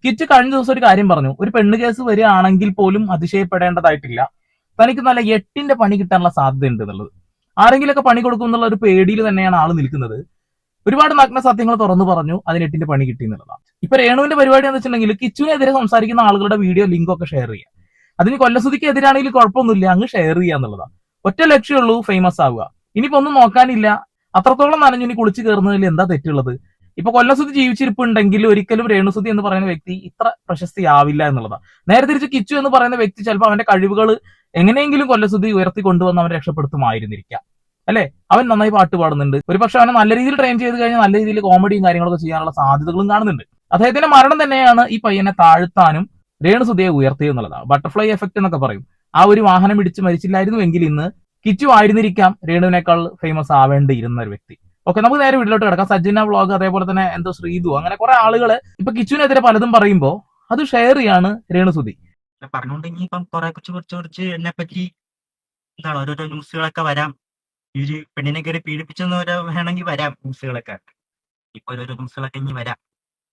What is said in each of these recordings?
കിച്ചു കഴിഞ്ഞ ദിവസം ഒരു കാര്യം പറഞ്ഞു, ഒരു പെണ്ണ് കേസ് വരികയാണെങ്കിൽ പോലും അതിശയപ്പെടേണ്ടതായിട്ടില്ല, തനിക്ക് നല്ല 8ന്റെ പണി കിട്ടാനുള്ള സാധ്യത ഉണ്ട് എന്നുള്ളത്. ആരെങ്കിലുമൊക്കെ പണി കൊടുക്കും എന്നുള്ള ഒരു പേടിയിൽ തന്നെയാണ് ആള് നിൽക്കുന്നത്. ഒരുപാട് നഗ്ന സത്യങ്ങൾ തുറന്നു പറഞ്ഞു, അതിന് 8ന്റെ പണി കിട്ടി എന്നുള്ളതാണ്. ഇപ്പൊ രേണുവിന്റെ പരിപാടി എന്ന് വെച്ചിട്ടുണ്ടെങ്കിൽ കിച്ചുവിനെതിരെ സംസാരിക്കുന്ന ആളുകളുടെ വീഡിയോ ലിങ്ക് ഒക്കെ ഷെയർ ചെയ്യുക. അതിന് കൊല്ലസുതിക്ക് എതിരാണെങ്കിൽ കുഴപ്പമൊന്നുമില്ല, അങ്ങ് ഷെയർ ചെയ്യുക എന്നുള്ളതാണ്. ഒറ്റ ലക്ഷ്യമുള്ളൂ, ഫേമസ് ആവുക. ഇനിയിപ്പോ ഒന്നും നോക്കാനില്ല. അത്രത്തോളം നനഞ്ഞു ഇനി കുളിച്ചു കയറുന്നതിൽ എന്താ തെറ്റുള്ളത്? ഇപ്പൊ കൊല്ലസുതി ജീവിച്ചിരിപ്പുണ്ടെങ്കിൽ ഒരിക്കലും രേണുസുതി എന്ന് പറയുന്ന വ്യക്തി ഇത്ര പ്രശസ്തിയാവില്ല എന്നുള്ളതാണ്. നേരെ തിരിച്ച് കിച്ചു എന്ന് പറയുന്ന വ്യക്തി ചിലപ്പോൾ അവന്റെ കഴിവുകൾ എങ്ങനെയെങ്കിലും കൊല്ലസുതി ഉയർത്തി കൊണ്ടുവന്ന് അവൻ രക്ഷപ്പെടുത്തുമായിരുന്നിരിക്കാം, അല്ലെ? അവൻ നന്നായി പാട്ട് പാടുന്നുണ്ട്. ഒരുപക്ഷെ അവനെ നല്ല രീതിയിൽ ട്രെയിൻ ചെയ്ത് കഴിഞ്ഞാൽ നല്ല രീതിയിൽ കോമഡിയും കാര്യങ്ങളൊക്കെ ചെയ്യാനുള്ള സാധ്യതകളും കാണുന്നുണ്ട്. അദ്ദേഹത്തിന്റെ മരണം തന്നെയാണ് ഈ പയ്യനെ താഴ്ത്താനും രേണുസുതിയെ ഉയർത്തിയെന്നുള്ളതാണ്. ബട്ടർഫ്ലൈ എഫക്ട് എന്നൊക്കെ പറയും. ആ ഒരു വാഹനം ഇടിച്ച് മരിച്ചില്ലായിരുന്നു എങ്കിൽ ഇന്ന് കിച്ചു ആയിരുന്നിരിക്കാം രേണുവിനേക്കാൾ ഫേമസ് ആവേണ്ടിയിരുന്ന ഒരു വ്യക്തി. ഓക്കെ, നമുക്ക് നേരെ വീട്ടിലോട്ട് കിടക്കാം. സജ്ജന വ്ളോഗ്, അതേപോലെ തന്നെ എന്തോ ശ്രീതു, അങ്ങനെ കുറെ ആളുകള് ഇപ്പൊ കിച്ചുവിനെതിരെ പലതും പറയുമ്പോ അത് ഷെയർ ചെയ്യാണ് രേണുസുതി. പറഞ്ഞുകൊണ്ടെങ്കിൽ ഇപ്പം കുറച്ച് എന്നെ പറ്റി എന്താണ് ഓരോരോ ന്യൂസുകളൊക്കെ വരാം. ഈ ഒരു പെണ്ണിനെ കയറി പീഡിപ്പിച്ചെന്ന് വേണമെങ്കിൽ വരാം ന്യൂസുകളൊക്കെ. ഇപ്പൊ ഓരോരോ ന്യൂസുകളൊക്കെ ഇനി വരാം,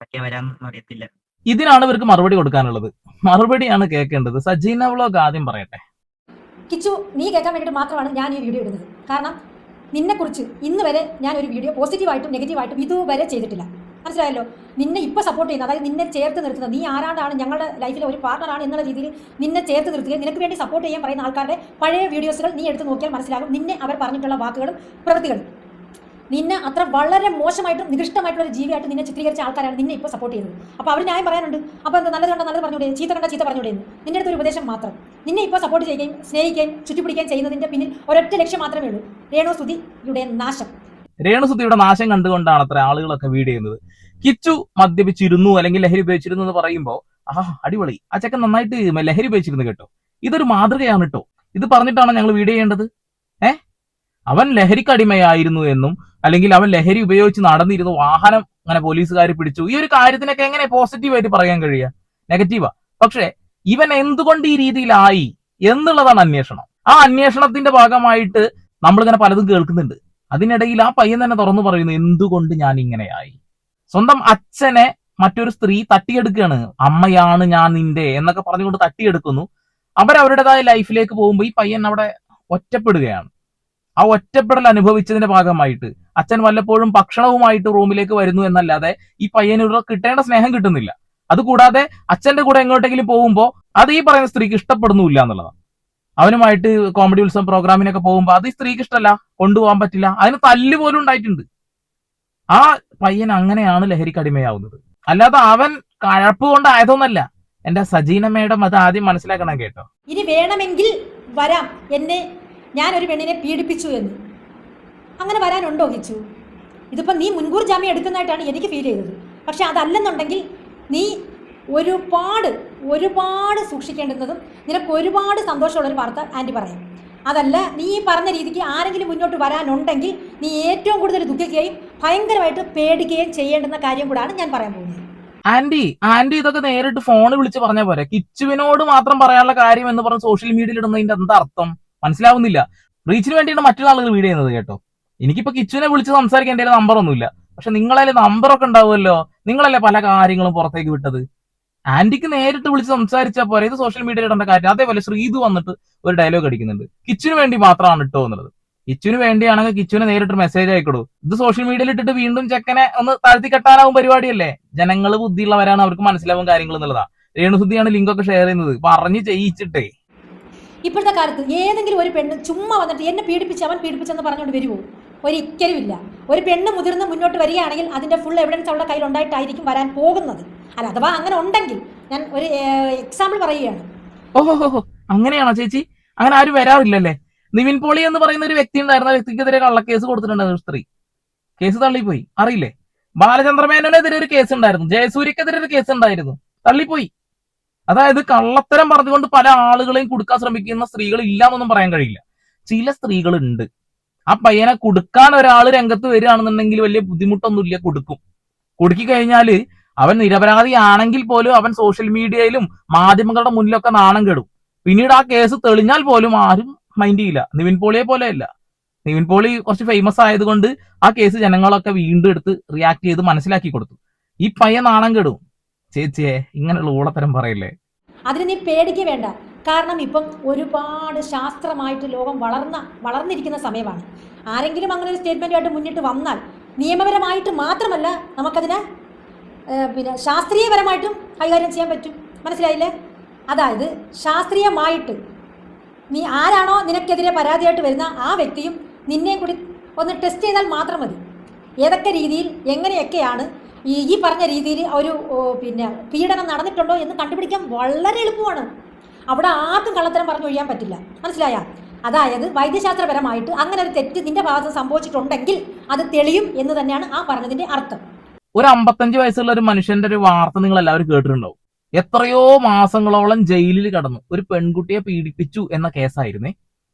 പറ്റിയ വരാമെന്നൊന്നും അറിയത്തില്ല. ഇതിനാണ് ഇവർക്ക് മറുപടി കൊടുക്കാനുള്ളത്. മറുപടിയാണ് കേൾക്കേണ്ടത്. സജീന വ്ളോഗ് ആദ്യം പറയട്ടെ. കിച്ചു, നീ കേൾക്കാൻ വേണ്ടിയിട്ട് മാത്രമാണ് ഞാൻ ഈ വീഡിയോ ഇടുന്നത്. കാരണം നിന്നെക്കുറിച്ച് ഇന്ന് വരെ ഞാൻ ഒരു വീഡിയോ പോസിറ്റീവായിട്ടും നെഗറ്റീവായിട്ടും ഇതുവരെ ചെയ്തിട്ടില്ല. മനസ്സിലായല്ലോ? നിന്നെ ഇപ്പോൾ സപ്പോർട്ട് ചെയ്യുന്നത്, അതായത് നിന്നെ ചേർത്ത് നിർത്തുന്നത്, നീ ആരാണ്ടാണ്, ഞങ്ങളുടെ ലൈഫിലെ ഒരു പാർട്ണറാണ് എന്നുള്ള രീതിയിൽ നിന്നെ ചേർത്ത് നിർത്തുകയും നിനക്ക് വേണ്ടി സപ്പോർട്ട് ചെയ്യാൻ പറയുന്ന ആൾക്കാരുടെ പഴയ വീഡിയോസുകൾ നീ എടുത്ത് നോക്കിയാൽ മനസ്സിലാകും നിന്നെ അവർ പറഞ്ഞിട്ടുള്ള വാക്കുകളും പ്രവൃത്തികളും. നിന്നെ അത്ര വളരെ മോശമായിട്ടും നികൃഷ്ടമായിട്ടുള്ള ഒരു ജീവിയായിട്ട് നിന്നെ ചിത്രീകരിച്ച ആൾക്കാരാണ് നിന്നെ ഇപ്പോൾ സപ്പോർട്ട് ചെയ്യുന്നത്. അപ്പോൾ അവർ ന്യായം പറയാനുണ്ട്. അപ്പോൾ എന്താ, നല്ലത് കണ്ട നല്ലത് പറഞ്ഞുകൂടെ, ചീത്ത കണ്ട ചീത്ത പറഞ്ഞുകൂടെ എന്ന് നിന്റെ അടുത്തൊരു ഉപദേശം മാത്രം. നിന്നെ ഇപ്പോൾ സപ്പോർട്ട് ചെയ്യുകയും സ്നേഹിക്കുകയും ചുറ്റിപ്പിടിക്കുകയും ചെയ്യുന്നതിൻ്റെ പിന്നിൽ ഒരൊറ്റ ലക്ഷ്യം മാത്രമേ ഉള്ളൂ, രേണുസുതിയുടെ നാശം. രേണുസുതിയുടെ നാശം കണ്ടുകൊണ്ടാണ് അത്ര ആളുകളൊക്കെ വീഡിയോ ചെയ്യുന്നത്. കിച്ചു മദ്യപിച്ചിരുന്നു അല്ലെങ്കിൽ ലഹരി ഉപയോഗിച്ചിരുന്നു എന്ന് പറയുമ്പോൾ അടിപൊളി, ആ ചെക്കൻ നന്നായിട്ട് ലഹരി ഉപയോഗിച്ചിരുന്നു കേട്ടോ, ഇതൊരു മാതൃകയാണ് കേട്ടോ, ഇത് പറഞ്ഞിട്ടാണ് ഞങ്ങൾ വീഡിയോ ചെയ്യേണ്ടത്. അവൻ ലഹരിക്കടിമയായിരുന്നു എന്നും അല്ലെങ്കിൽ അവൻ ലഹരി ഉപയോഗിച്ച് നടന്നിരുന്നു, വാഹനം അങ്ങനെ പോലീസുകാർ പിടിച്ചു, ഈ ഒരു കാര്യത്തിനൊക്കെ എങ്ങനെ പോസിറ്റീവായിട്ട് പറയാൻ കഴിയുക? നെഗറ്റീവാ. പക്ഷെ ഇവൻ എന്തുകൊണ്ട് ഈ രീതിയിലായി എന്നുള്ളതാണ് അന്വേഷണം. ആ അന്വേഷണത്തിന്റെ ഭാഗമായിട്ട് നമ്മളിങ്ങനെ പലതും കേൾക്കുന്നുണ്ട്. അതിനിടയിൽ ആ പയ്യൻ തന്നെ തുറന്നു പറയുന്നു, എന്തുകൊണ്ട് ഞാൻ ഇങ്ങനെയായി. സ്വന്തം അച്ഛനെ മറ്റൊരു സ്ത്രീ തട്ടിയെടുക്കുകയാണ്. അമ്മയാണ് ഞാൻ നിന്റെ എന്നൊക്കെ പറഞ്ഞുകൊണ്ട് തട്ടിയെടുക്കുന്നു. അവരവരുടേതായ ലൈഫിലേക്ക് പോകുമ്പോൾ ഈ പയ്യൻ അവിടെ ഒറ്റപ്പെടുകയാണ്. ആ ഒറ്റപ്പെടൽ അനുഭവിച്ചതിന്റെ ഭാഗമായിട്ട് അച്ഛൻ വല്ലപ്പോഴും ഭക്ഷണവുമായിട്ട് റൂമിലേക്ക് വരുന്നു എന്നല്ലാതെ ഈ പയ്യനോട് കിട്ടേണ്ട സ്നേഹം കിട്ടുന്നില്ല. അതുകൂടാതെ അച്ഛന്റെ കൂടെ എങ്ങോട്ടെങ്കിലും പോകുമ്പോൾ അത് ഈ പറയുന്ന സ്ത്രീക്ക് ഇഷ്ടപ്പെടുന്നില്ല എന്നുള്ളതാണ്. അവനുമായിട്ട് കോമഡി ഉത്സവം പ്രോഗ്രാമിനൊക്കെ പോകുമ്പോൾ അത് ഈ സ്ത്രീക്ക് ഇഷ്ടമല്ല, കൊണ്ടുപോകാൻ പറ്റില്ല, അതിന് തല്ല് പോലും ഉണ്ടായിട്ടുണ്ട്. ആ പയ്യൻ അങ്ങനെയാണ് ലഹരിക്കടിമയാവുന്നത്, അല്ലാതെ അവൻ കഴപ്പ് കൊണ്ടായതൊന്നല്ല. എന്റെ സജീന മേഡം അത് ആദ്യം മനസ്സിലാക്കണം കേട്ടോ. ഇനി വേണമെങ്കിൽ വരാം എന്നെ ഞാനൊരു പെണ്ണിനെ പീഡിപ്പിച്ചു എന്ന്. അങ്ങനെ വരാനുണ്ടോ കിച്ചു? ഇതിപ്പോൾ നീ മുൻകൂർ ജാമ്യം എടുക്കുന്നതായിട്ടാണ് എനിക്ക് ഫീൽ ചെയ്തത്. പക്ഷെ അതല്ലെന്നുണ്ടെങ്കിൽ നീ ഒരുപാട് സൂക്ഷിക്കേണ്ടുന്നതും നിനക്ക് ഒരുപാട് സന്തോഷമുള്ളൊരു വാർത്ത ആൻറ്റി പറയാം. അതല്ല, നീ ഈ പറഞ്ഞ രീതിക്ക് ആരെങ്കിലും മുന്നോട്ട് വരാനുണ്ടെങ്കിൽ നീ ഏറ്റവും കൂടുതൽ ദുഃഖിക്കുകയും ഭയങ്കരമായിട്ട് പേടിക്കുകയും ചെയ്യേണ്ടുന്ന കാര്യം കൂടാണ് ഞാൻ പറയാൻ പോകുന്നത്. ആന്റി ഇതൊക്കെ നേരിട്ട് ഫോൺ വിളിച്ച് പറഞ്ഞ പോരെ? കിച്ചുവിനോട് മാത്രം പറയാനുള്ള കാര്യം എന്ന് പറഞ്ഞ് സോഷ്യൽ മീഡിയയിൽ ഇടുന്നതിന്റെ എന്താ അർത്ഥം മനസ്സിലാവുന്നില്ല. റീച്ചിന് വേണ്ടിയാണ് മറ്റുള്ള ആളുകൾ വീഡിയോ ചെയ്യുന്നത് കേട്ടോ. എനിക്കിപ്പോ കിച്ചുവിനെ വിളിച്ച് സംസാരിക്കാൻ എന്റെ നമ്പറൊന്നുമില്ല. പക്ഷെ നിങ്ങളതിൽ നമ്പറൊക്കെ ഉണ്ടാവുമല്ലോ, നിങ്ങളല്ലേ പല കാര്യങ്ങളും പുറത്തേക്ക് വിട്ടത്. ആന്റിക്ക് നേരിട്ട് വിളിച്ച് സംസാരിച്ചാൽ പോരെ, ഇത് സോഷ്യൽ മീഡിയയിൽ ഇടേണ്ട കാര്യം. അതേപോലെ ശ്രീതു വന്നിട്ട് ഒരു ഡയലോഗ് അടിക്കുന്നുണ്ട്, കിച്ചുവിന് വേണ്ടി മാത്രമാണ് ഇട്ടോ എന്നുള്ളത്. കിച്ചുവിന് വേണ്ടിയാണെങ്കിൽ കിച്ചുവിനെ നേരിട്ട് മെസ്സേജ് അയക്കടൂ. ഇത് സോഷ്യൽ മീഡിയയിൽ ഇട്ടിട്ട് വീണ്ടും ചെക്കനെ ഒന്ന് താഴ്ത്തി കെട്ടാനാവും പരിപാടിയല്ലേ? ജനങ്ങൾ ബുദ്ധിയുള്ളവരാണ്, അവർക്ക് മനസ്സിലാവും കാര്യങ്ങൾ എന്നുള്ളതാ. രേണുസുതിയാണ് ലിങ്കൊക്കെ ഷെയർ ചെയ്യുന്നത്, പറഞ്ഞ് ചെയ്യിച്ചിട്ടേ. ഇപ്പോഴത്തെ കാലത്ത് ഏതെങ്കിലും ഒരു പെണ്ണ് ചുമ്മാ വന്നിട്ട് എന്നെ അവൻ പീഡിപ്പിച്ചെന്ന് പറഞ്ഞുകൊണ്ട് വരുമോ? ഒരിക്കലും ഇല്ല. ഒരു പെണ്ണ് മുതിർന്ന് മുന്നോട്ട് വരികയാണെങ്കിൽ അതിന്റെ ഫുൾ എവിഡൻസ് അവളുടെ കയ്യിൽ ഉണ്ടായിട്ടായിരിക്കും വരാൻ പോകുന്നത്. അല്ല, അഥവാ അങ്ങനെ ഉണ്ടെങ്കിൽ ഞാൻ ഒരു എക്സാമ്പിൾ പറയുകയാണ്. ഓഹോ, അങ്ങനെയാണോ ചേച്ചി? അങ്ങനെ ആരും വരാറില്ലല്ലേ? നിവിൻ പോളി എന്ന് പറയുന്ന ഒരു വ്യക്തി ഉണ്ടായിരുന്ന വ്യക്തിക്കെതിരെ കള്ളക്കേസ് കൊടുത്തിട്ടുണ്ടായിരുന്നു സ്ത്രീ. കേസ് തള്ളിപ്പോയി, അറിയില്ലേ? ബാലചന്ദ്രമേനോനെതിരെ ഒരു കേസ് ഉണ്ടായിരുന്നു, ജയസൂര്യക്കെതിരെ ഒരു കേസ് ഉണ്ടായിരുന്നു, തള്ളിപ്പോയി. അതായത് കള്ളത്തരം പറഞ്ഞുകൊണ്ട് പല ആളുകളെയും കൊടുക്കാൻ ശ്രമിക്കുന്ന സ്ത്രീകൾ ഇല്ലാന്നൊന്നും പറയാൻ കഴിയില്ല. ചില സ്ത്രീകളുണ്ട്. ആ പയ്യനെ കൊടുക്കാൻ ഒരാൾ രംഗത്ത് വരികയാണെന്നുണ്ടെങ്കിൽ വലിയ ബുദ്ധിമുട്ടൊന്നുമില്ല, കൊടുക്കും. കൊടുക്കി കഴിഞ്ഞാൽ അവൻ നിരപരാധിയാണെങ്കിൽ പോലും അവൻ സോഷ്യൽ മീഡിയയിലും മാധ്യമങ്ങളുടെ മുന്നിലൊക്കെ നാണം കെടും. പിന്നീട് ആ കേസ് തെളിഞ്ഞാൽ പോലും ആരും മൈൻഡ് ചെയ്യില്ല. നിവിൻ പോളിയെ പോലെയല്ല. നിവിൻ പോളി കുറച്ച് ഫേമസ് ആയതുകൊണ്ട് ആ കേസ് ജനങ്ങളൊക്കെ വീണ്ടും എടുത്ത് റിയാക്ട് ചെയ്ത് മനസ്സിലാക്കി കൊടുത്തു. ഈ പയ്യൻ നാണം കെടും. ചേച്ചിയെ ഇങ്ങനെയുള്ള ഊളത്തരം പറയില്ലേ. അതിന് നീ പേടിക്കുക വേണ്ട. കാരണം ഇപ്പം ഒരുപാട് ശാസ്ത്രമായിട്ട് ലോകം വളർന്നിരിക്കുന്ന സമയമാണ്. ആരെങ്കിലും അങ്ങനെ ഒരു സ്റ്റേറ്റ്മെൻറ്റുമായിട്ട് മുന്നിട്ട് വന്നാൽ നിയമപരമായിട്ട് മാത്രമല്ല നമുക്കതിനെ പിന്നെ ശാസ്ത്രീയപരമായിട്ടും കൈകാര്യം ചെയ്യാൻ പറ്റും. മനസ്സിലായില്ലേ? അതായത് ശാസ്ത്രീയമായിട്ട് നീ ആരാണോ നിനക്കെതിരെ പരാതിയായിട്ട് വരുന്ന ആ വ്യക്തിയും നിന്നെയും കൂടി ഒന്ന് ടെസ്റ്റ് ചെയ്താൽ മാത്രം മതി. ഏതൊക്കെ രീതിയിൽ എങ്ങനെയൊക്കെയാണ് ഈ പറഞ്ഞ രീതിയിൽ ഒരു പിന്നെ പീഡനം നടന്നിട്ടുണ്ടോ എന്ന് കണ്ടുപിടിക്കാൻ വളരെ എളുപ്പമാണ്. അവിടെ ആർക്കും കള്ളത്തരം പറഞ്ഞൊഴിയാൻ പറ്റില്ല. മനസ്സിലായ? അതായത് വൈദ്യശാസ്ത്രപരമായിട്ട് അങ്ങനെ ഒരു തെറ്റ് നിന്റെ ഭാഗത്ത് സംഭവിച്ചിട്ടുണ്ടെങ്കിൽ അത് തെളിയും എന്ന് തന്നെയാണ് ആ പറഞ്ഞതിന്റെ അർത്ഥം. ഒരു 55 വയസ്സുള്ള ഒരു മനുഷ്യന്റെ ഒരു വാർത്ത നിങ്ങൾ എല്ലാവരും കേട്ടിട്ടുണ്ടാവും. എത്രയോ മാസങ്ങളോളം ജയിലിൽ കിടന്നു. ഒരു പെൺകുട്ടിയെ പീഡിപ്പിച്ചു എന്ന കേസായിരുന്നേ.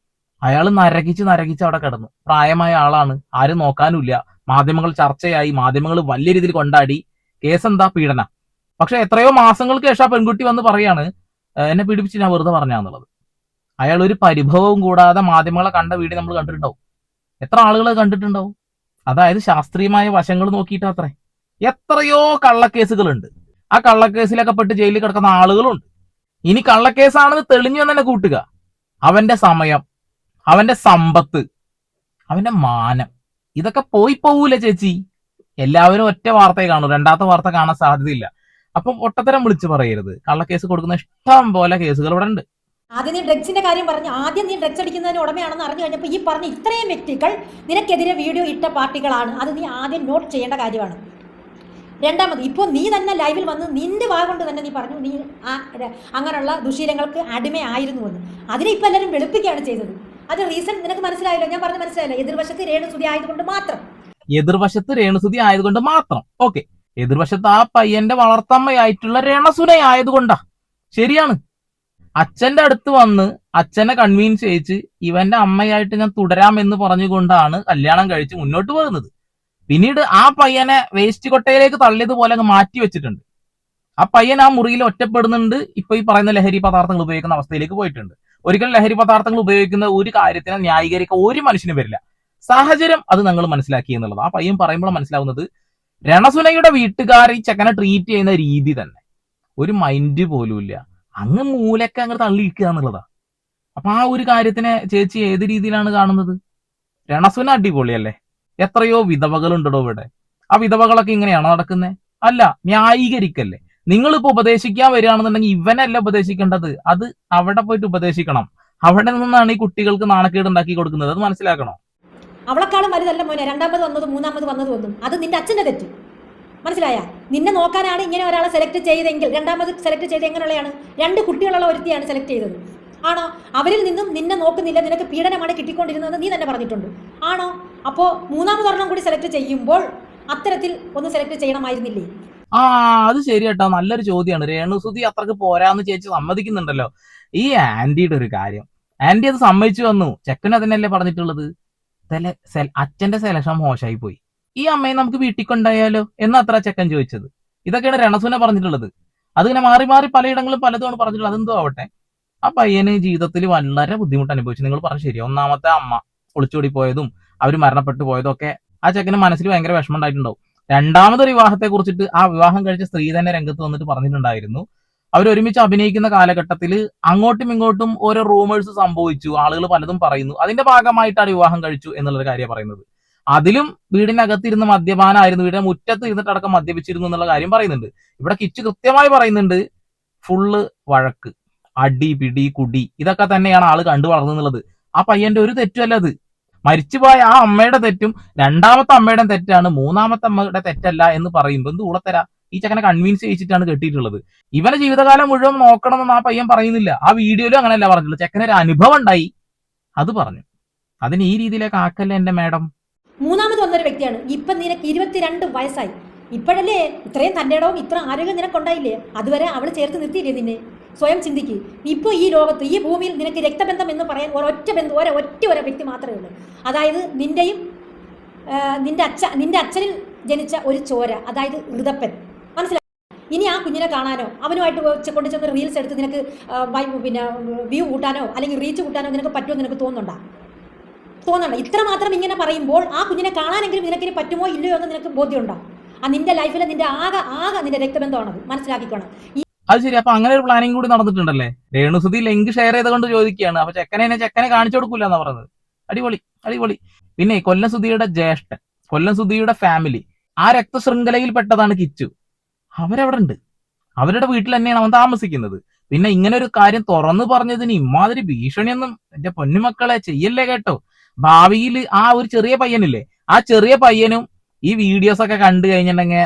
അയാൾ നരകിച്ച് അവിടെ കിടന്നു. പ്രായമായ ആളാണ്, ആരും നോക്കാനുമില്ല. മാധ്യമങ്ങൾ ചർച്ചയായി, മാധ്യമങ്ങൾ വലിയ രീതിയിൽ കൊണ്ടാടി. കേസ് എന്താ? പീഡന. പക്ഷെ എത്രയോ മാസങ്ങൾക്ക് ശേഷം ആ പെൺകുട്ടി വന്ന് പറയാണ് എന്നെ പീഡിപ്പിച്ച് ഞാൻ വെറുതെ പറഞ്ഞാന്നുള്ളത്. അയാൾ ഒരു പരിഭവവും കൂടാതെ മാധ്യമങ്ങളെ കണ്ട വീഡിയോ നമ്മൾ കണ്ടിട്ടുണ്ടാവും. എത്ര ആളുകൾ കണ്ടിട്ടുണ്ടാവും? അതായത് ശാസ്ത്രീയമായ വശങ്ങൾ നോക്കിയിട്ട് അത്രേ. എത്രയോ കള്ളക്കേസുകളുണ്ട്. ആ കള്ളക്കേസിലൊക്കെ പെട്ട് ജയിലിൽ കിടക്കുന്ന ആളുകളുണ്ട്. ഇനി കള്ളക്കേസാണെന്ന് തെളിഞ്ഞു തന്നെ കൂട്ടുക. അവന്റെ സമയം, അവന്റെ സമ്പത്ത്, അവന്റെ മാനം, ഇതൊക്കെ പോവൂല ചേച്ചി. എല്ലാവരും ഒറ്റ വാർത്തയെ കാണൂ, രണ്ടാമത്തെ വാർത്ത കാണാൻ സാധ്യതയില്ല. അപ്പൊ പൊട്ടത്തരം വിളിച്ചു പറയരുത്. കള്ളക്കേസ് കൊടുക്കുന്ന ഇഷ്ടം പോലെ കേസുകൾ ഇവിടെ ഉണ്ട്. ആദ്യം നീ ഡ്രഗ്സിന്റെ കാര്യം പറഞ്ഞു. ആദ്യം നീ ഡ്രഗ്സ് അടിക്കുന്നതിന് ഉടമയാണെന്ന് അറിഞ്ഞു കഴിഞ്ഞപ്പോൾ ഈ പറഞ്ഞ ഇത്രയും വ്യക്തികൾ നിനക്കെതിരെ വീഡിയോ ഇട്ട പാർട്ടികളാണ്. അത് നീ ആദ്യം നോട്ട് ചെയ്യേണ്ട കാര്യമാണ്. രണ്ടാമത്, ഇപ്പോൾ നീ തന്നെ ലൈവിൽ വന്ന് നിന്റെ വാ കൊണ്ട് തന്നെ നീ പറഞ്ഞു നീ അങ്ങനെയുള്ള ദുശീലങ്ങൾക്ക് അടിമയായിരുന്നു എന്ന്. അതിനെ ഇപ്പം എല്ലാവരും വെളുപ്പിക്കുകയാണ് ചെയ്തത്. അത് റീസൺ നിനക്ക് മനസ്സിലായല്ലോ? ഞാൻ പറഞ്ഞ് മനസ്സിലായല്ലോ? എതിർവശത്ത് രേണുസുതി ആയതുകൊണ്ട് മാത്രം. എതിർവശത്ത് രേണുസുതി ആയതുകൊണ്ട് മാത്രം. ഓക്കെ, എതിർവശത്ത് ആ പയ്യന്റെ വളർത്തമ്മയായിട്ടുള്ള രണസുന ആയതുകൊണ്ടാ. ശരിയാണ്. അച്ഛന്റെ അടുത്ത് വന്ന് അച്ഛനെ കൺവീൻസ് ചെയ്യിച്ച് ഇവന്റെ അമ്മയായിട്ട് ഞാൻ തുടരാമെന്ന് പറഞ്ഞുകൊണ്ടാണ് കല്യാണം കഴിച്ച് മുന്നോട്ട് പോകുന്നത്. പിന്നീട് ആ പയ്യനെ വേസ്റ്റ് കൊട്ടയിലേക്ക് തള്ളിയതുപോലെ മാറ്റി വെച്ചിട്ടുണ്ട്. ആ പയ്യൻ ആ മുറിയിൽ ഒറ്റപ്പെടുന്നുണ്ട്. ഇപ്പൊ ഈ പറയുന്ന ലഹരി പദാർത്ഥങ്ങൾ ഉപയോഗിക്കുന്ന അവസ്ഥയിലേക്ക് പോയിട്ടുണ്ട്. ഒരിക്കലും ലഹരി പദാർത്ഥങ്ങൾ ഉപയോഗിക്കുന്ന ഒരു കാര്യത്തിനെ ന്യായീകരിക്കാൻ ഒരു മനുഷ്യനും വരില്ല. സാഹചര്യം അത് നിങ്ങൾ മനസ്സിലാക്കി എന്നുള്ളത് ആ പയ്യൻ പറയുമ്പോൾ മനസ്സിലാവുന്നത്. രണസുനയുടെ വീട്ടുകാർ ഈ ചെക്കനെ ട്രീറ്റ് ചെയ്യുന്ന രീതി തന്നെ ഒരു മൈൻഡ് പോലും ഇല്ല. അങ്ങ് മൂലൊക്കെ അങ്ങ് തള്ളിയിരിക്കുക എന്നുള്ളതാ. അപ്പൊ ആ ഒരു കാര്യത്തിനെ ചേച്ചി ഏത് രീതിയിലാണ് കാണുന്നത്? രണസുന അടിപൊളിയല്ലേ? എത്രയോ വിധവകളുണ്ടോ ഇവിടെ. ആ വിധവകളൊക്കെ ഇങ്ങനെയാണോ നടക്കുന്നത്? അല്ല, ന്യായീകരിക്കല്ലേ. നിങ്ങളിപ്പോ ഉപദേശിക്കാൻ വരികയാണെന്നുണ്ടെങ്കിൽ ഇവനല്ല ഉപദേശിക്കേണ്ടത്. അത് അവിടെ പോയിട്ട് ഉപദേശിക്കണം. അവിടെ നിന്നാണ് ഈ കുട്ടികൾക്ക് നാണക്കേട് ഉണ്ടാക്കി കൊടുക്കുന്നത്. അത് മനസ്സിലാക്കണം. അവളെക്കാളും വലുതല്ല മോനെ രണ്ടാമത് വന്നതും മൂന്നാമത് വന്നതും ഒന്നും. അത് നിന്റെ അച്ഛന്റെ തെറ്റ്. മനസ്സിലായ? നിന്നെ നോക്കാനാണ് ഇങ്ങനെ ഒരാളെ സെലക്ട് ചെയ്തെങ്കിൽ രണ്ടാമത് സെലക്ട് ചെയ്ത് എങ്ങനെയുള്ളതാണ്? 2 കുട്ടികളുള്ള ഒരുത്തിയാണ് സെലക്ട് ചെയ്തത്. ആണോ? അവരിൽ നിന്നും നിന്നെ നോക്കുന്നില്ല, നിനക്ക് പീഡനമാണ് കിട്ടിക്കൊണ്ടിരുന്നതെന്ന് നീ തന്നെ പറഞ്ഞിട്ടുണ്ട്. ആണോ? അപ്പോൾ മൂന്നാമതൊരെണ്ണം കൂടി സെലക്ട് ചെയ്യുമ്പോൾ അത്തരത്തിൽ ഒന്ന് സെലക്ട് ചെയ്യണമായിരുന്നില്ലേ? അത് ശരി കേട്ടോ. നല്ലൊരു ചോദ്യമാണ്. രേണുസുതി അത്രക്ക് പോരാന്ന് ചേച്ചി സമ്മതിക്കുന്നുണ്ടല്ലോ. ഈ ആന്റിയുടെ ഒരു കാര്യം, ആന്റി അത് സമ്മതിച്ചു വന്നു. ചെക്കൻ അതിനല്ലേ പറഞ്ഞിട്ടുള്ളത്. അച്ഛന്റെ സെലക്ഷൻ മോശമായി പോയി, ഈ അമ്മയെ നമുക്ക് വീട്ടിൽ കൊണ്ടായാലോ എന്നത്ര ചെക്കൻ ചോദിച്ചത്. ഇതൊക്കെയാണ് രണസുന പറഞ്ഞിട്ടുള്ളത്. അതിങ്ങനെ മാറി മാറി പലയിടങ്ങളും പലതുമാണ് പറഞ്ഞിട്ടുള്ളത്. അതെന്തോ ആവട്ടെ, ആ പയ്യന് ജീവിതത്തിൽ വളരെ ബുദ്ധിമുട്ട് അനുഭവിച്ചു. നിങ്ങൾ പറഞ്ഞു ശരി. ഒന്നാമത്തെ അമ്മ ഒളിച്ചോടി പോയതും അവർ മരണപ്പെട്ടു പോയതും ഒക്കെ ആ ചെക്കന് മനസ്സിൽ ഭയങ്കര വിഷമം ഉണ്ടായിട്ടുണ്ടാവും. രണ്ടാമതൊരു വിവാഹത്തെ കുറിച്ചിട്ട് ആ വിവാഹം കഴിച്ച സ്ത്രീ തന്നെ രംഗത്ത് വന്നിട്ട് പറഞ്ഞിട്ടുണ്ടായിരുന്നു. അവർ ഒരുമിച്ച് അഭിനയിക്കുന്ന കാലഘട്ടത്തിൽ അങ്ങോട്ടും ഇങ്ങോട്ടും ഓരോ റൂമേഴ്സ് സംഭവിച്ചു, ആളുകൾ പലതും പറയുന്നു. അതിന്റെ ഭാഗമായിട്ടാണ് വിവാഹം കഴിച്ചു എന്നുള്ളൊരു കാര്യം പറയുന്നത്. അതിലും വീടിനകത്തിരുന്ന് മദ്യപാനായിരുന്നു, വീടിന്റെ മുറ്റത്ത് ഇരുന്നിട്ടടക്കം മദ്യപിച്ചിരുന്നു എന്നുള്ള കാര്യം പറയുന്നുണ്ട്. ഇവിടെ കിച്ചു കൃത്യമായി പറയുന്നുണ്ട്. ഫുള്ള് വഴക്ക്, അടി, പിടി, കുടി, ഇതൊക്കെ തന്നെയാണ് ആള് കണ്ടു വളർന്നുള്ളത്. ആ പയ്യന്റെ ഒരു തെറ്റുമല്ല അത്. മരിച്ചുപോയ ആ അമ്മയുടെ തെറ്റും രണ്ടാമത്തെ അമ്മയുടെ തെറ്റാണ്, മൂന്നാമത്തെ അമ്മയുടെ തെറ്റല്ല എന്ന് പറയുമ്പോൾ എന്ത് ഊളത്തരാ. ഈ ചെക്കനെ കൺവിൻസ് ചെയ്യിച്ചിട്ടാണ് കെട്ടിയിട്ടുള്ളത്. ഇവനെ ജീവിതകാലം മുഴുവൻ നോക്കണമെന്ന് ആ പയ്യൻ പറയുന്നില്ല. ആ വീഡിയോയിലും അങ്ങനെയല്ല പറഞ്ഞിട്ടുള്ളൂ. ചെക്കനൊരു അനുഭവം ഉണ്ടായി, അത് പറഞ്ഞു. അതിന് ഈ രീതിയിലേക്ക് ആക്കല്ലേ എന്റെ മാഡം. മൂന്നാമത് വന്നൊരു വ്യക്തിയാണ്. ഇപ്പം നിനക്ക് 22 വയസ്സായി. ഇപ്പോഴല്ലേ ഇത്രയും തൻ്റെ ഇടവും ഇത്ര ആരോഗ്യം നിനക്കുണ്ടായില്ലേ? അതുവരെ അവൾ ചേർത്ത് നിർത്തിയില്ലേ നിന്നെ? സ്വയം ചിന്തിക്ക്. ഇപ്പോൾ ഈ ലോകത്ത് ഈ ഭൂമിയിൽ നിനക്ക് രക്തബന്ധം എന്ന് പറയാൻ ഒരൊറ്റ വ്യക്തി മാത്രമേ ഉള്ളൂ. അതായത് നിന്റെ അച്ഛനിൽ ജനിച്ച ഒരു ചോര, അതായത് ഋതപ്പൻ. മനസ്സിലായി? ഇനി ആ കുഞ്ഞിനെ കാണാനോ അവനുമായിട്ട് കൊണ്ടു ചെന്ന് റീൽസ് എടുത്ത് നിനക്ക് പിന്നെ വ്യൂ കൂട്ടാനോ അല്ലെങ്കിൽ റീച്ച് കൂട്ടാനോ നിനക്ക് പറ്റുമോ നിനക്ക് തോന്നുന്നുണ്ടോ? ഇത്ര മാത്രം ഇങ്ങനെ പറയുമ്പോൾ ആ കുഞ്ഞിനെ കാണാനെങ്കിലും നിനക്കിനി പറ്റുമോ ഇല്ലയോ എന്ന് നിനക്ക് ബോധ്യമുണ്ടോ? ആ നിന്റെ ലൈഫിൽ നിന്റെ ആകെ നിന്റെ രക്തബന്ധമാണത്, മനസ്സിലാക്കിക്കോണം. അത് ശരി. അപ്പൊ അങ്ങനെ ഒരു പ്ലാനിങ് കൂടി നടന്നിട്ടുണ്ടല്ലേ? രേണുസുതി ലിങ്ക് ഷെയർ ചെയ്തുകൊണ്ട് ചോദിക്കുകയാണ്. അപ്പൊ ചെക്കനെ കാണിച്ചു കൊടുക്കൂല എന്നാ പറഞ്ഞത്. അടിപൊളി അടിപൊളി. പിന്നെ കൊല്ലം സുധിയുടെ ജ്യേഷ്ഠൻ, കൊല്ലം സുധിയുടെ ഫാമിലി, ആ രക്തശൃംഖലയിൽ പെട്ടതാണ് കിച്ചു. അവരവിടെ ഉണ്ട്, അവരുടെ വീട്ടിൽ തന്നെയാണ് അവൻ താമസിക്കുന്നത്. പിന്നെ ഇങ്ങനെ ഒരു കാര്യം തുറന്നു പറഞ്ഞതിന് ഇമാതിരി ഭീഷണിയൊന്നും എന്റെ പൊന്നുമക്കളെ ചെയ്യല്ലേ കേട്ടോ. ഭാവിയിൽ ആ ഒരു ചെറിയ പയ്യനില്ലേ, ആ ചെറിയ പയ്യനും ഈ വീഡിയോസ് ഒക്കെ കണ്ടു കഴിഞ്ഞിട്ടുണ്ടെങ്കിൽ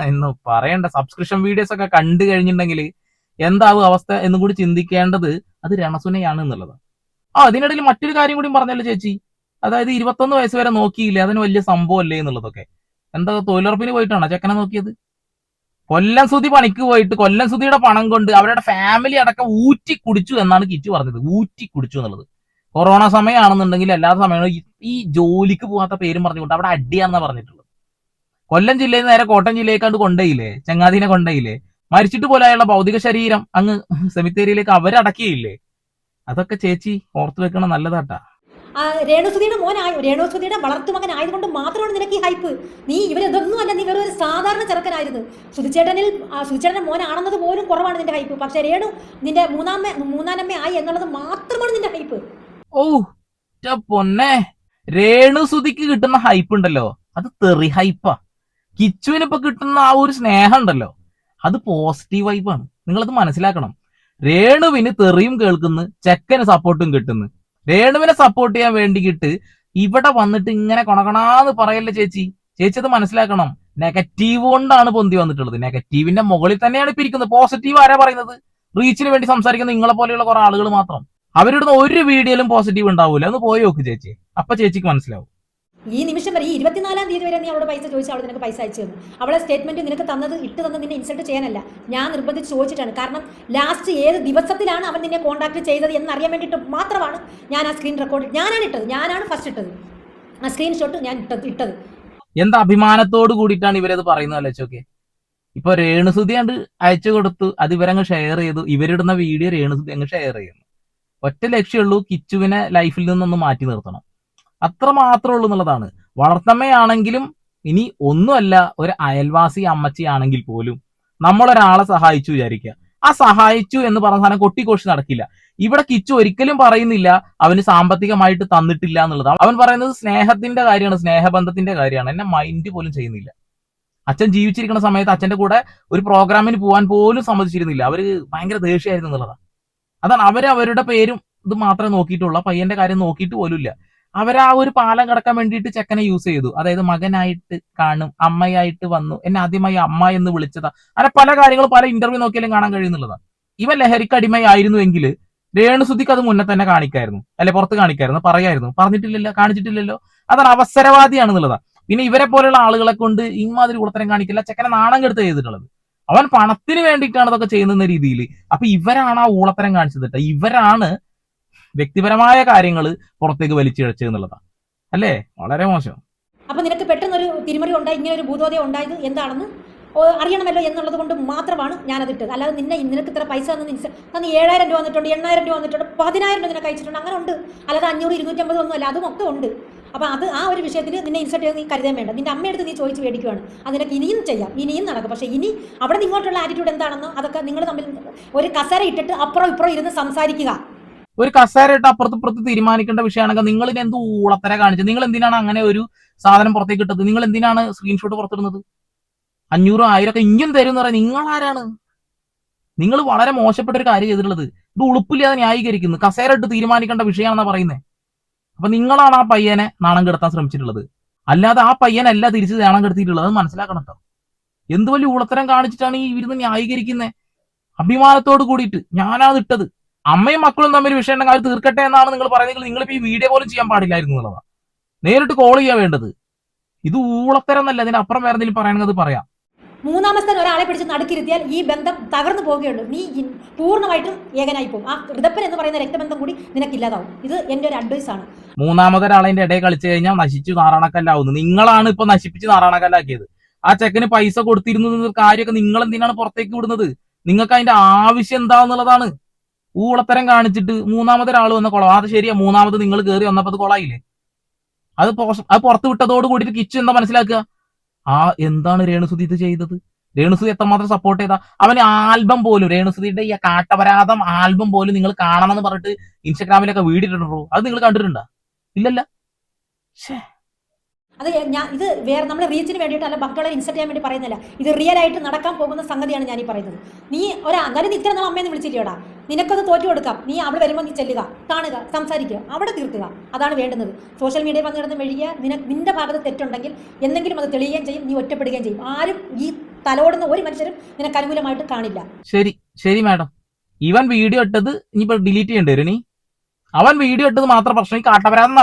എന്ന് പറയണ്ട, സബ്സ്ക്രിപ്ഷൻ വീഡിയോസ് ഒക്കെ കണ്ടു കഴിഞ്ഞിട്ടുണ്ടെങ്കിൽ എന്താവും അവസ്ഥ എന്നും കൂടി ചിന്തിക്കേണ്ടത് അത് രണസുനയാണ് എന്നുള്ളത്. അതിനിടയിൽ മറ്റൊരു കാര്യം കൂടി പറഞ്ഞല്ലോ ചേച്ചി, അതായത് 21 വയസ്സ് വരെ നോക്കിയില്ലേ, അതിന് വലിയ സംഭവമല്ലേ എന്നുള്ളതൊക്കെ. എന്താ തൊഴിലുറപ്പിന് പോയിട്ടാണോ ചെക്കനെ നോക്കിയത്? കൊല്ലം സുധി പണിക്ക് പോയിട്ട് കൊല്ലം സുധിയുടെ പണം കൊണ്ട് അവരുടെ ഫാമിലി അടക്കം ഊറ്റി കുടിച്ചു എന്നാണ് കിച്ചു പറഞ്ഞത്. ഊറ്റി കുടിച്ചു എന്നുള്ളത്. കൊറോണ സമയമാണെന്നുണ്ടെങ്കിൽ എല്ലാ സമയങ്ങളും ഈ ജോലിക്ക് പോകാത്ത പേരും പറഞ്ഞുകൊണ്ട് അവിടെ അടിയാണെന്നാ പറഞ്ഞിട്ടുള്ളത്. കൊല്ലം ജില്ലയിൽ നിന്ന് നേരെ കോട്ടയം ജില്ലയിലേക്കാണ്ട് കൊണ്ടേയില്ലേ, ചങ്ങാതിനെ കൊണ്ടേയില്ലേ, മരിച്ചിട്ട് പോലെ അയാളുടെ ഭൗതിക ശരീരം അങ്ങ് സെമിത്തേരിയിലേക്ക് അവരടക്കിയില്ലേ. അതൊക്കെ ചേച്ചി ഓർത്തു വെക്കണം, നല്ലതാട്ടാ. രേണുസുതിയുടെ രേണുസുതിയുടെ വളർത്തുമകൻ ആയതുകൊണ്ട് മാത്രമാണ് നിനക്ക് ഈ ഹൈപ്പ്. നീ ഇവരതൊന്നും അല്ല, നീ വെറും ഒരു സാധാരണ ചെറുക്കനായിരുന്നു. സുധിച്ചേട്ടന്റെ മോനാണെന്നത് പോലും കുറവാണ് നിന്റെ ഹൈപ്പ്. പക്ഷെ രേണു നിന്റെ മൂന്നാനമ്മ ആയി എന്നുള്ളത് മാത്രമാണ് നിന്റെ ഹൈപ്പ്. ഓ പൊന്നെ, രേണുസുതിക്ക് കിട്ടുന്ന ഹൈപ്പ് ഉണ്ടല്ലോ, അത് തെറി ഹൈപ്പാ. കിച്ചുവിനിപ്പോ കിട്ടുന്ന ആ ഒരു സ്നേഹം ഉണ്ടല്ലോ, അത് പോസിറ്റീവ് വൈബാണ്. നിങ്ങളത് മനസ്സിലാക്കണം. രേണുവിന് തെറിയും കേൾക്കുന്നു, ചെക്കന് സപ്പോർട്ടും കിട്ടുന്നു. രേണുവിനെ സപ്പോർട്ട് ചെയ്യാൻ വേണ്ടിയിട്ട് ഇവിടെ വന്നിട്ട് ഇങ്ങനെ കൊണകണാന്ന് പറയല്ലേ ചേച്ചി. ചേച്ചി അത് മനസ്സിലാക്കണം. നെഗറ്റീവ് കൊണ്ടാണ് പൊന്തി വന്നിട്ടുള്ളത്. നെഗറ്റീവിന്റെ മുകളിൽ തന്നെയാണ് ഇപ്പൊ ഇരിക്കുന്നത്. പോസിറ്റീവ് ആരാ പറയുന്നത്? റീച്ചിന് വേണ്ടി സംസാരിക്കുന്ന നിങ്ങളെ പോലെയുള്ള കുറെ ആളുകൾ മാത്രം. അവരുടെ ഒരു വീഡിയോയിലും പോസിറ്റീവ് ഉണ്ടാവൂല. ഒന്ന് പോയി നോക്ക് ചേച്ചി, അപ്പൊ ചേച്ചിക്ക് മനസ്സിലാവും. ഈ നിമിഷം വരെ, ഈ 24-ാം തീയതി വരെ നീ അവളോട് പൈസ ചോദിച്ചാൽ അവൾ നിനക്ക് പൈസ അയച്ചു തന്നു. അവളെ സ്റ്റേറ്റ്മെന്റ് നിനക്ക് ഇട്ട് തന്നത് നിന്നെ ഇൻസൾട്ട് ചെയ്യാനല്ല, ഞാൻ നിർബന്ധിച്ച് ചോദിച്ചിട്ടാണ്. കാരണം ലാസ്റ്റ് ഏത് ദിവസത്തിലാണ് അവൻ നിന്നെ കോൺടാക്ട് ചെയ്തത് എന്നറിയാൻ വേണ്ടിയിട്ട് മാത്രമാണ് ഞാൻ ആ സ്ക്രീൻ റെക്കോർഡ് ഞാനാണ് ഫസ്റ്റ് ഇട്ടത്. ആ സ്ക്രീൻഷോട്ട് ഞാൻ ഇട്ടത്. എന്താ അഭിമാനത്തോട് കൂടിയിട്ടാണ് ഇവരത് പറയുന്നത് അല്ലോക്കെ. ഇപ്പൊ രേണുസുതി കണ്ട് അയച്ചു കൊടുത്തു, അത് ഇവരങ്ങ് ഷെയർ ചെയ്തു. ഇവരിടുന്ന വീഡിയോ രേണുസുതി അങ്ങ് ഷെയർ ചെയ്യുന്നു. ഒറ്റ ലക്ഷ്യമുള്ളൂ, കിച്ചുവിനെ ലൈഫിൽ നിന്നൊന്ന് മാറ്റി നിർത്തണം. അത്ര മാത്രമേ ഉള്ളൂ എന്നുള്ളതാണ്. വളർത്തമ്മയാണെങ്കിലും ഇനി ഒന്നുമല്ല, ഒരു അയൽവാസി അമ്മച്ചിയാണെങ്കിൽ പോലും നമ്മളൊരാളെ സഹായിച്ചു വിചാരിക്കുക, ആ സഹായിച്ചു എന്ന് പറഞ്ഞ സാധനം കൊട്ടിക്കോഷി നടക്കില്ല. ഇവിടെ കിച്ചു ഒരിക്കലും പറയുന്നില്ല അവന് സാമ്പത്തികമായിട്ട് തന്നിട്ടില്ല എന്നുള്ളത്. അവൻ പറയുന്നത് സ്നേഹത്തിന്റെ കാര്യമാണ്, സ്നേഹബന്ധത്തിന്റെ കാര്യമാണ്. എന്നെ മൈൻഡ് പോലും ചെയ്യുന്നില്ല. അച്ഛൻ ജീവിച്ചിരിക്കുന്ന സമയത്ത് അച്ഛന്റെ കൂടെ ഒരു പ്രോഗ്രാമിന് പോകാൻ പോലും സമ്മതിച്ചിരുന്നില്ല. അവര് ഭയങ്കര ദേഷ്യമായിരുന്നു എന്നുള്ളതാണ്. അതാണ് അവരുടെ പേരും ഇത് മാത്രമേ നോക്കിയിട്ടുള്ളൂ, പയ്യന്റെ കാര്യം നോക്കിയിട്ട് പോലുമില്ല. അവരാ ഒരു പാലം കടക്കാൻ വേണ്ടിയിട്ട് ചെക്കനെ യൂസ് ചെയ്തു. അതായത് മകനായിട്ട് കാണും, അമ്മയായിട്ട് വന്നു, എന്നെ ആദ്യമായി അമ്മ എന്ന് വിളിച്ചതാ. അങ്ങനെ പല കാര്യങ്ങളും പല ഇന്റർവ്യൂ നോക്കിയാലും കാണാൻ കഴിയുന്നുള്ളതാണ്. ഇവൻ ലഹരിക്കടിമയായിരുന്നുവെങ്കിൽ രേണുസുതിക്ക് അത് മുന്നേ തന്നെ കാണിക്കായിരുന്നു, അല്ലെ പുറത്ത് കാണിക്കായിരുന്നു, പറയായിരുന്നു. പറഞ്ഞിട്ടില്ലല്ലോ, കാണിച്ചിട്ടില്ലല്ലോ. അതാണ് അവസരവാദിയാണെന്നുള്ളതാണ്. പിന്നെ ഇവരെ പോലെയുള്ള ആളുകളെ കൊണ്ട് ഇമാതിരി കൂടത്തരം കാണിക്കില്ല. ചെക്കനെ നാണം കെടുത്ത് ചെയ്തിട്ടുള്ളത്. അവൻ പണത്തിന് വേണ്ടിയിട്ടാണ് അതൊക്കെ ചെയ്യുന്ന രീതിയിൽ. അപ്പൊ ഇവരാണ് ആ ഊളത്തരം കാണിച്ചത്. ഇവരാണ് വ്യക്തിപരമായ കാര്യങ്ങൾ പുറത്തേക്ക് വലിച്ചിഴച്ചത് എന്നുള്ളതാണ്, അല്ലേ? വളരെ മോശം. അപ്പൊ നിനക്ക് പെട്ടെന്നൊരു തിരിമറി ഉണ്ടായി, ഇങ്ങനെ ഒരു ഭൂതോദയം ഉണ്ടായത് എന്താണെന്ന് അറിയണമല്ലോ എന്നുള്ളത് കൊണ്ട് മാത്രമാണ് ഞാനതിട്ടത്. അല്ലാതെ നിനക്ക് ഇത്ര പൈസ തന്നു 7,000 രൂപ വന്നിട്ടുണ്ട്, 8,000 രൂപ വന്നിട്ടുണ്ട്, 10,000 രൂപ നിനക്ക് അയച്ചിട്ടുണ്ട്, അങ്ങനെ ഉണ്ട്. അല്ലാതെ 500, 250 ഒന്നും അല്ല, അതും ഒക്കെ ഉണ്ട്. അപ്പൊ അത് ആ ഒരു വിഷയത്തിൽ നിന്നെ ഇൻസൾട്ട് ചെയ്ത് നീ കരുതാൻ വേണ്ട. നിന്റെ അമ്മയെടുത്ത് നീ ചോദിച്ച് മേടിക്കുവാണ്. അത് നിനക്ക് ഇനിയും ചെയ്യാം, ഇനിയും നടക്കും. പക്ഷേ ഇനി അവിടെ നിങ്ങോട്ടുള്ള ആറ്റിറ്റ്യൂഡ് എന്താണെന്നോ അതൊക്കെ നിങ്ങൾ തമ്മിൽ ഒരു കസേര ഇട്ടിട്ട് അപ്പുറം ഇപ്പുറം ഇരുന്ന് സംസാരിക്കുക. ഒരു കസേരയിട്ട് അപ്പുറത്ത് തീരുമാനിക്കേണ്ട വിഷയമാണെങ്കിൽ നിങ്ങൾ ഇത് എന്ത് ഊളത്തര കാണിച്ചത്? നിങ്ങൾ എന്തിനാണ് അങ്ങനെ ഒരു സാധനം പുറത്തേക്ക് ഇട്ടത്? നിങ്ങൾ എന്തിനാണ് സ്ക്രീൻഷോട്ട് പുറത്തിടുന്നത്? 500, 1000 ഒക്കെ ഇങ്ങും തരും എന്ന് പറയാൻ നിങ്ങൾ ആരാണ്? നിങ്ങൾ വളരെ മോശപ്പെട്ട ഒരു കാര്യം ചെയ്തിട്ടുള്ളത്. ഇത് ഉളുപ്പില്ലാതെ ന്യായീകരിക്കുന്നു. കസേര ഇട്ട് തീരുമാനിക്കേണ്ട വിഷയമാണെന്നാ പറയുന്നത്. അപ്പൊ നിങ്ങളാണ് ആ പയ്യനെ നാണം കെടുത്താൻ ശ്രമിച്ചിട്ടുള്ളത്, അല്ലാതെ ആ പയ്യനല്ല തിരിച്ച് നാണം കെടുത്തിട്ടുള്ളത്. അത് മനസ്സിലാക്കണം കേട്ടോ. എന്ത് വലിയ ഊളത്തരം കാണിച്ചിട്ടാണ് ഈ ഇരുന്ന് ന്യായീകരിക്കുന്നത്? അഭിമാനത്തോട് കൂടിയിട്ട് ഞാനാണ് ഇട്ടത്, അമ്മയും മക്കളും തമ്മിൽ വിഷയം ഉണ്ടെങ്കിൽ അത് തീർക്കട്ടെ എന്നാണ് നിങ്ങൾ പറയുന്നത്. നിങ്ങളിപ്പോ ഈ വീഡിയോ പോലും ചെയ്യാൻ പാടില്ലായിരുന്നു എന്നുള്ളതാണ്. നേരിട്ട് കോൾ ചെയ്യാൻ വേണ്ടത്. ഇത് ഊളത്തരം എന്നല്ല, അതിന് അപ്പുറം വേറെ എന്തെങ്കിലും പറയണമെങ്കിൽ പറയാം. മൂന്നാമത്തെ ഒരാളെ പിടിച്ച് നടുക്കിരുത്തിയാൽ ഈ ബന്ധം തകർന്നു പോവുകയുള്ളൂ. നീ പൂർണ്ണമായിട്ടും ഏകനായി പോകും. ആ ഋതപ്പൻ എന്ന് പറയുന്ന രക്തബന്ധം കൂടി നിനക്കില്ലാതാവും. ഇത് എന്റെ ഒരു അഡ്വൈസ് ആണ്. മൂന്നാമതൊരാളെ ഇടയിൽ കളിച്ചു കഴിഞ്ഞാൽ നശിച്ചു നാറാണക്കല്ലാവുന്നു. നിങ്ങളാണ് ഇപ്പൊ നശിപ്പിച്ച് നാറാണക്കല്ലാക്കിയത്. ആ ചെക്കന് പൈസ കൊടുത്തിരുന്ന കാര്യമൊക്കെ നിങ്ങൾ എന്തിനാണ് പുറത്തേക്ക് വിടുന്നത്? നിങ്ങൾക്ക് അതിന്റെ ആവശ്യം എന്താന്നുള്ളതാണ്. ഊളത്തരം കാണിച്ചിട്ട് മൂന്നാമതൊരാൾ വന്ന കൊള. അത് ശരിയാ, മൂന്നാമത് നിങ്ങൾ കയറി വന്നപ്പോ അത് കൊളായില്ലേ? അത് പുറത്ത് വിട്ടതോട് കൂടിയിട്ട് കിച്ചു എന്താ മനസ്സിലാക്കുക? എന്താണ് രേണുസുതി ഇത് ചെയ്തത്? രേണുസുതി എത്രമാത്രം സപ്പോർട്ട് ചെയ്താ? അവന് ആൽബം പോലും, രേണുസുതിയുടെ ഈ കാട്ടപരാധം ആൽബം പോലും നിങ്ങൾ കാണണം എന്ന് പറഞ്ഞിട്ട് ഇൻസ്റ്റാഗ്രാമിലൊക്കെ വീഡിയോ ഇട്ടിട്ടുണ്ടോ? അത് നിങ്ങൾ കണ്ടിട്ടുണ്ടോ? ഇല്ലല്ല. അത് ഇത് വേറെ നമ്മൾ റീച്ചിന് വേണ്ടിയിട്ട് അല്ല മക്കളെ ഇൻസൾട്ട് ചെയ്യാൻ വേണ്ടി പറയുന്നില്ല. ഇത് റിയൽ ആയിട്ട് നടക്കാൻ പോകുന്ന സംഗതിയാണ് ഞാൻ ഈ പറയുന്നത്. നീ എന്നാലും നീ ഇത്ര നാൾ അമ്മയെന്ന് വിളിച്ചില്ലയോടാ, നിനക്കത് തോറ്റു കൊടുക്കാം. നീ അവിടെ വരുമ്പോൾ നീ ചെല്ലുക, കാണുക, സംസാരിക്കുക, അവിടെ തീർക്കുക. അതാണ് വേണ്ടുന്നത്. സോഷ്യൽ മീഡിയയിൽ വന്ന് കിടന്ന് മെഴുകിയ നിന്റെ ഭാഗത്ത് തെറ്റുണ്ടെങ്കിൽ എന്തെങ്കിലും അത് തെളിയുകയും ചെയ്യും, നീ ഒറ്റപ്പെടുകയും ചെയ്യും. ആരും ഈ തലോടുന്ന ഒരു മനുഷ്യരും നിനക്ക് അനുകൂലമായിട്ട് കാണില്ല. ശരി മാഡം, ഇവൻ വീഡിയോ ഇട്ടത് ഇനിയിപ്പോ ഡിലീറ്റ് ചെയ്യേണ്ടി വരും. അവൻ വീഡിയോ ഇട്ടത് മാത്രം പ്രശ്നം. ഈ കാട്ടപരാധം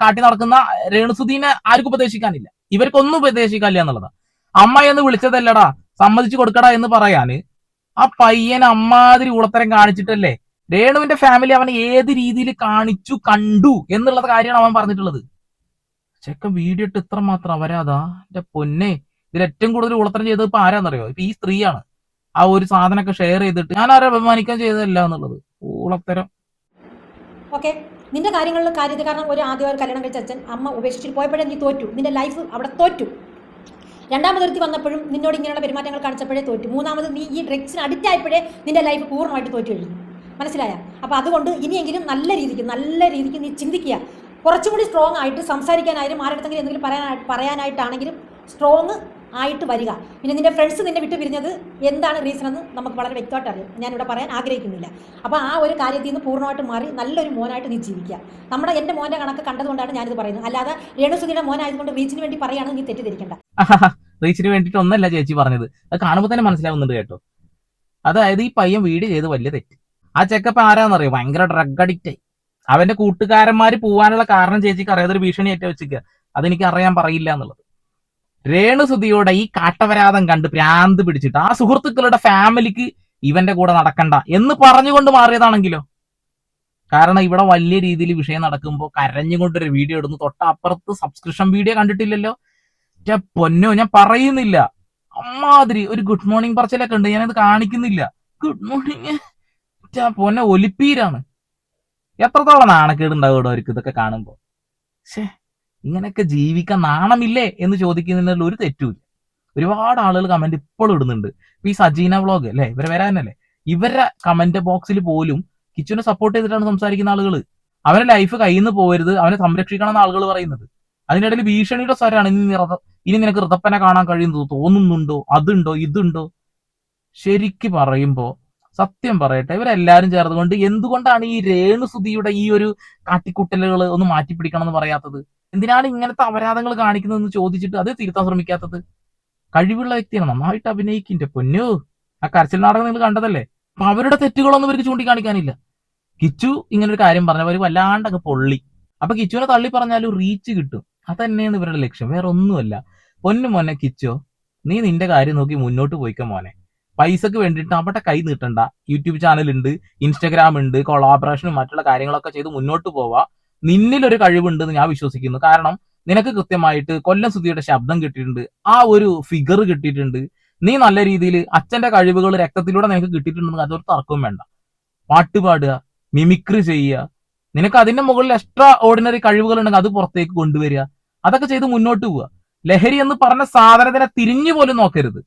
കാട്ടി നടക്കുന്ന രേണുസുദീനെ ആർക്കും ഉപദേശിക്കാനില്ല, ഇവർക്കൊന്നും ഉപദേശിക്കാനില്ല എന്നുള്ളതാ. അമ്മ എന്ന് വിളിച്ചതല്ലടാ, സമ്മതിച്ചു കൊടുക്കടാ എന്ന് പറയാന് ആ പയ്യൻ അമ്മാതിരി ഉളത്തരം കാണിച്ചിട്ടല്ലേ രേണുവിന്റെ ഫാമിലി അവനെ ഏത് രീതിയിൽ കാണിച്ചു കണ്ടു എന്നുള്ളത് കാര്യമാണ് അവൻ പറഞ്ഞിട്ടുള്ളത്. ചെക്കൻ വീഡിയോ ഇട്ട് ഇത്ര മാത്രം അവരാതാ. എന്റെ പൊന്നെ, ഇതിൽ ഏറ്റവും കൂടുതൽ ഉളത്തരം ചെയ്തത് ഇപ്പൊ ആരാന്നറിയോ? ഇപ്പൊ ഈ സ്ത്രീയാണ്. ആ ഒരു സാധനമൊക്കെ ഷെയർ ചെയ്തിട്ട് ഞാൻ ആരെ അപമാനിക്കാൻ ചെയ്തതല്ല എന്നുള്ളത് ഉളത്തരം. ഓക്കെ, നിന്റെ കാര്യത്തിൽ കാരണം ആദ്യം കല്യാണം കഴിച്ച അച്ഛൻ അമ്മ ഉപേക്ഷിച്ചിട്ട് പോയപ്പോഴേ നീ തോറ്റു. നിന്റെ ലൈഫ് അവിടെ തോറ്റു. രണ്ടാമതൊരുത്തി വന്നപ്പോഴും നിന്നോട് ഇങ്ങനെയുള്ള പെരുമാറ്റങ്ങൾ കാണിച്ചപ്പോഴേ തോറ്റു. മൂന്നാമത് നീ ഈ ഡ്രഗ്സിന് അഡിക്റ്റ് ആയപ്പോഴേ നിന്റെ ലൈഫ് പൂർണ്ണമായിട്ട് തോറ്റു കഴിഞ്ഞു. മനസ്സിലായ? അപ്പോൾ അതുകൊണ്ട് ഇനിയെങ്കിലും നല്ല രീതിക്ക് നീ ചിന്തിക്കുക. കുറച്ചും കൂടി സ്ട്രോങ് ആയിട്ട് സംസാരിക്കാനായാലും ആരുടെങ്കിലും എന്തെങ്കിലും പറയാനായിട്ടാണെങ്കിലും സ്ട്രോങ് ആയിട്ട് വരിക. പിന്നെ നിന്റെ ഫ്രണ്ട്സ് നിന്നെ വിട്ടു പിരിഞ്ഞത് എന്താണ് റീസൺ എന്ന് നമുക്ക് വളരെ വ്യക്തമായിട്ട് അറിയാം. ഞാനിവിടെ പറയാൻ ആഗ്രഹിക്കുന്നില്ല. അപ്പോൾ ആ ഒരു കാര്യത്തിൽ നിന്ന് പൂർണ്ണമായിട്ട് മാറി നല്ലൊരു മോനായിട്ട് നീ ജീവിക്കുക. എൻ്റെ മോൻ്റെ കണക്ക് കണ്ടതുകൊണ്ടാണ് ഞാനിത് പറയുന്നത്. അല്ലാതെ രേണുസുതിയുടെ മോനായതുകൊണ്ട് റീച്ചിന് വേണ്ടി പറയാണ് നീ തെറ്റിദ്ധരിക്കേണ്ട. റീച്ചിന് വേണ്ടിയിട്ട് ഒന്നല്ല ചേച്ചി പറഞ്ഞത്, അത് കാണുമ്പോൾ തന്നെ മനസ്സിലാവുന്നുണ്ട് കേട്ടോ. അതായത് ഈ പയ്യൻ വീഡിയോ ചെയ്ത് വലിയ തെറ്റ്. ആ ചെക്കപ്പ് ആരാന്നറിയോ? ഭയങ്കര ഡ്രഗ് അഡിക്റ്റ് ആയി. അവന്റെ കൂട്ടുകാരന്മാര് പോവാനുള്ള കാരണം ചേച്ചിക്ക് അറിയാതൊരു ഭീഷണി ഏറ്റ വെച്ചിരിക്കുക. അതെനിക്ക് അറിയാൻ പറയില്ല എന്നുള്ളത്. രേണുസുതിയോടെ ഈ കാട്ടപരാധം കണ്ട് ഭ്രാന്ത് പിടിച്ചിട്ട് ആ സുഹൃത്തുക്കളുടെ ഫാമിലിക്ക് ഇവന്റെ കൂടെ നടക്കണ്ട എന്ന് പറഞ്ഞുകൊണ്ട് മാറിയതാണെങ്കിലോ? കാരണം ഇവിടെ വലിയ രീതിയിൽ വിഷയം നടക്കുമ്പോൾ കരഞ്ഞുകൊണ്ടൊരു വീഡിയോ ഇടുന്നു. തൊട്ടപ്പുറത്ത് സബ്സ്ക്രിപ്ഷൻ വീഡിയോ കണ്ടിട്ടില്ലല്ലോ. പൊന്നോ, ഞാൻ പറയുന്നില്ല. അമ്മാതിരി ഒരു ഗുഡ് മോർണിംഗ് പറച്ചിലൊക്കെ ഉണ്ട്, ഞാനത് കാണിക്കുന്നില്ല. ഗുഡ് മോർണിംഗ് പൊന്നെ, ഒലിപ്പീരാണ്. എത്രത്തോളം നാണക്കേട് ഉണ്ടാവും അവർക്ക് ഇതൊക്കെ കാണുമ്പോ. ഇങ്ങനെയൊക്കെ ജീവിക്കാൻ നാണമില്ലേ എന്ന് ചോദിക്കുന്നതിൽ ഒരു തെറ്റുമില്ല. ഒരുപാട് ആളുകൾ കമന്റ് ഇപ്പോഴും ഇടുന്നുണ്ട്. ഇപ്പൊ ഈ സജീന വ്ളോഗ് അല്ലെ, ഇവരെ വരാനല്ലേ, ഇവരുടെ കമന്റ് ബോക്സിൽ പോലും കിച്ചുവിനെ സപ്പോർട്ട് ചെയ്തിട്ടാണ് സംസാരിക്കുന്ന ആളുകൾ. അവന്റെ ലൈഫ് കയ്യിൽ നിന്ന് പോകരുത്, അവനെ സംരക്ഷിക്കണം എന്ന് ആളുകൾ പറയുന്നത്. അതിനിടയിൽ ഭീഷണിയുടെ സ്വരാണ്. ഇനി നിനക്ക് ഋതപ്പനെ കാണാൻ കഴിയുന്നത് തോന്നുന്നുണ്ടോ, അതുണ്ടോ, ഇതുണ്ടോ? ശരിക്ക് പറയുമ്പോ സത്യം പറയട്ടെ, ഇവരെല്ലാരും ചേർന്നുകൊണ്ട് എന്തുകൊണ്ടാണ് ഈ രേണുസുതിയുടെ ഈ ഒരു കാട്ടിക്കുട്ടലുകൾ ഒന്ന് മാറ്റിപ്പിടിക്കണം എന്ന് പറയാത്തത്? എന്തിനാണ് ഇങ്ങനത്തെ അപരാധങ്ങൾ കാണിക്കുന്നതെന്ന് ചോദിച്ചിട്ട് അത് തിരുത്താൻ ശ്രമിക്കാത്തത്? കഴിവുള്ള വ്യക്തിയാണ്, നന്നായിട്ട് അഭിനയിക്കിന്റെ പൊന്നോ. ആ കരച്ചിൽ നാടകം നിങ്ങൾ കണ്ടതല്ലേ? അപ്പൊ അവരുടെ തെറ്റുകളൊന്നും ഇവർക്ക് ചൂണ്ടിക്കാണിക്കാനില്ല. കിച്ചു ഇങ്ങനെ ഒരു കാര്യം പറഞ്ഞവർ വല്ലാണ്ടൊക്കെ പൊള്ളി. അപ്പൊ കിച്ചുവിനെ തള്ളി പറഞ്ഞാലും റീച്ച് കിട്ടും. അതന്നെയാണ് ഇവരുടെ ലക്ഷ്യം, വേറെ ഒന്നുമല്ല. പൊന്നു മോനെ കിച്ചോ, നീ നിന്റെ കാര്യം നോക്കി മുന്നോട്ട് പോയിക്കോ മോനെ. പൈസക്ക് വേണ്ടിയിട്ട് അവിടെ കൈ നീട്ടണ്ട. യൂട്യൂബ് ചാനൽ ഉണ്ട്, ഇൻസ്റ്റാഗ്രാം ഉണ്ട്, കൊളാബറേഷനും മറ്റുള്ള കാര്യങ്ങളൊക്കെ ചെയ്ത് മുന്നോട്ട് പോവാ. നിന്നിലൊരു കഴിവുണ്ടെന്ന് ഞാൻ വിശ്വസിക്കുന്നു. കാരണം നിനക്ക് കൃത്യമായിട്ട് കൊല്ലം സുധിയുടെ ശബ്ദം കിട്ടിയിട്ടുണ്ട്, ആ ഒരു ഫിഗർ കിട്ടിയിട്ടുണ്ട്. നീ നല്ല രീതിയിൽ അച്ഛന്റെ കഴിവുകൾ രക്തത്തിലൂടെ നിനക്ക് കിട്ടിയിട്ടുണ്ടെന്ന് അതൊരു തർക്കവും വേണ്ട. പാട്ട് പാടുക, മിമിക്രി ചെയ്യുക, നിനക്ക് അതിന്റെ മുകളിൽ എക്സ്ട്രാ ഓർഡിനറി കഴിവുകൾ ഉണ്ടെങ്കിൽ അത് പുറത്തേക്ക് കൊണ്ടുവരിക. അതൊക്കെ ചെയ്ത് മുന്നോട്ട് പോവുക. ലഹരി എന്ന് പറഞ്ഞ സാധനത്തിനെ തിരിഞ്ഞു പോലും നോക്കരുത്.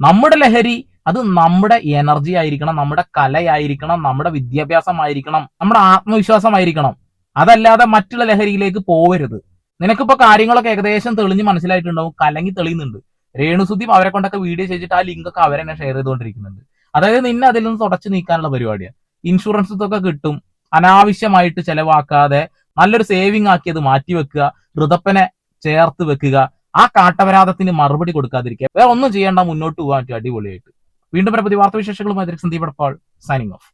നമ്മുടെ ലഹരി അത് നമ്മുടെ എനർജി ആയിരിക്കണം, നമ്മുടെ കലയായിരിക്കണം, നമ്മുടെ വിദ്യാഭ്യാസമായിരിക്കണം, നമ്മുടെ ആത്മവിശ്വാസമായിരിക്കണം. അതല്ലാതെ മറ്റുള്ള ലഹരിയിലേക്ക് പോവരുത്. നിനക്കിപ്പോ കാര്യങ്ങളൊക്കെ ഏകദേശം തെളിഞ്ഞ് മനസ്സിലായിട്ടുണ്ടാവും, കലങ്ങി തെളിയുന്നുണ്ട്. രേണുസുദീപ് അവരെ കൊണ്ടൊക്കെ വീഡിയോ ചെയ്തിട്ട് ആ ലിങ്ക് ഒക്കെ അവരെന്നെ ഷെയർ ചെയ്തുകൊണ്ടിരിക്കുന്നുണ്ട്. അതായത് നിന്നെ അതിൽ നിന്ന് തുടച്ചു നീക്കാനുള്ള പരിപാടിയാണ്. ഇൻഷുറൻസ് ഇതൊക്കെ കിട്ടും, അനാവശ്യമായിട്ട് ചെലവാക്കാതെ നല്ലൊരു സേവിങ് ആക്കി അത് മാറ്റിവെക്കുക, ഋതപ്പനെ ചേർത്ത് വെക്കുക, ആ കാട്ടപരാധത്തിന് മറുപടി കൊടുക്കാതിരിക്കുക. വേറെ ഒന്നും ചെയ്യേണ്ട, മുന്നോട്ട് പോകാൻ പറ്റും അടിപൊളിയായിട്ട്. വീണ്ടും പരപതി വാർത്താവിശേഷങ്ങളുമായി സന്ദീപ് എടപ്പാൾ സൈനിങ് ഓഫ്.